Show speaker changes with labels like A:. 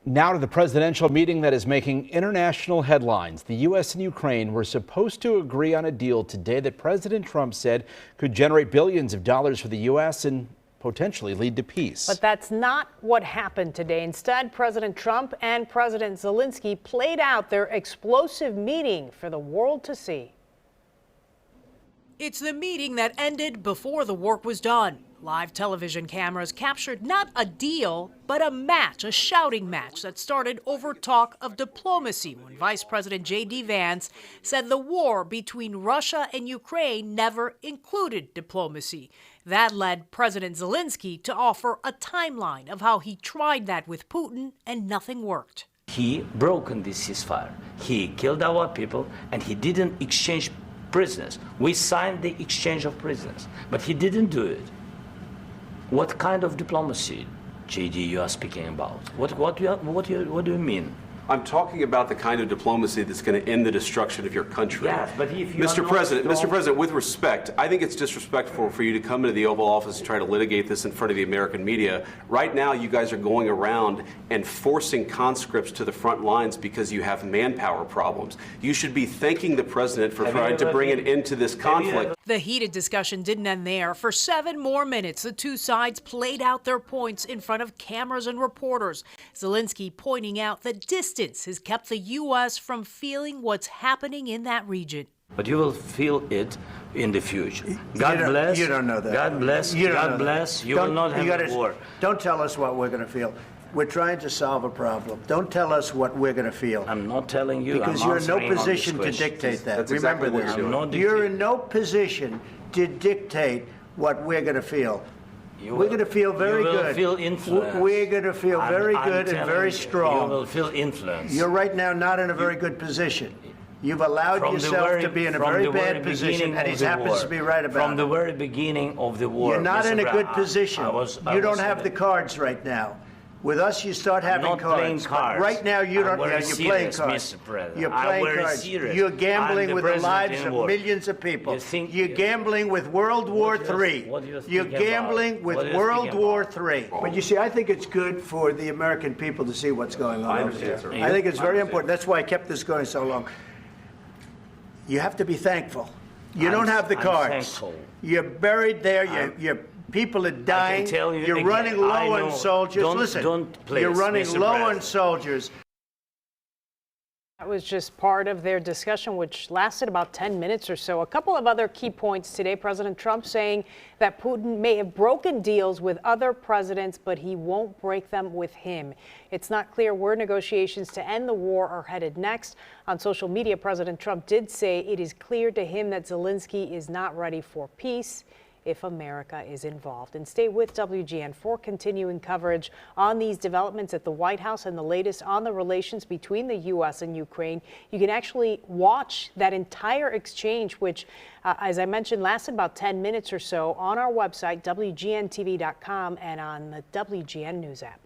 A: Now to the presidential meeting that is making international headlines. The U.S. and Ukraine were supposed to agree on a deal today that President Trump said could generate billions of dollars for the U.S. and potentially lead to peace.
B: But that's not what happened today. Instead, President Trump and President Zelensky played out their explosive meeting for the world to see.
C: It's the meeting that ended before the work was done. Live television cameras captured not a deal, but a match, a shouting match that started over talk of diplomacy when Vice President J.D. Vance said the war between Russia and Ukraine never included diplomacy. That led President Zelensky to offer a timeline of how he tried that with Putin and nothing worked.
D: He broken this ceasefire. He killed our people and he didn't exchange prisoners. We signed the exchange of prisoners, but he didn't do it. What kind of diplomacy, JD, you are speaking about? What do you mean?
E: I'm talking about the kind of diplomacy that's going to end the destruction of your country.
D: Yes, but if you
E: Mr. President, with respect, I think it's disrespectful for you to come into the Oval Office and try to litigate this in front of the American media. Right now, you guys are going around and forcing conscripts to the front lines because you have manpower problems. You should be thanking the president for trying to bring an end to this conflict.
C: The heated discussion didn't end there. For 7 more minutes, the two sides played out their points in front of cameras and reporters. Zelensky pointing out that distance has kept the U.S. from feeling what's happening in that region.
D: But you will feel it in the future. God bless.
F: You don't know that.
D: God bless. God bless. You will not have a war.
F: Don't tell us what we're going to feel. We're trying to solve a problem. Don't tell us what we're going to feel.
D: I'm not telling you.
F: Because you're in no position to dictate that. Remember this. You're in no position to dictate what we're going to feel. We're going to feel very good.
D: You will feel influence.
F: We're going to feel very good and very strong.
D: You will feel influence.
F: You're right now not in a very good position. You've allowed yourself to be in a very bad position, and he happens to be right about it.
D: From the very beginning of the war.
F: You're not in a good position. You don't have the cards right now. With us, you start having cards. But right now, you don't. You're playing cards. You're playing cards. You're gambling with the lives of millions of people. You're gambling with World War III. You're gambling with World War III. But you see, I think it's good for the American people to see what's going on over there. I think it's very important. That's why I kept this going so long. You have to be thankful. You don't have the cards. You're buried there. You're people are dying. You're running low on soldiers. Listen, you're running low on soldiers.
B: That was just part of their discussion, which lasted about 10 minutes or so. A couple of other key points today. President Trump saying that Putin may have broken deals with other presidents, but he won't break them with him. It's not clear where negotiations to end the war are headed next. On social media, President Trump did say it is clear to him that Zelensky is not ready for peace if America is involved. And stay with WGN for continuing coverage on these developments at the White House and the latest on the relations between the U.S. and Ukraine. You can actually watch that entire exchange, which, as I mentioned, lasted about 10 minutes or so on our website, WGNTV.com, and on the WGN News app.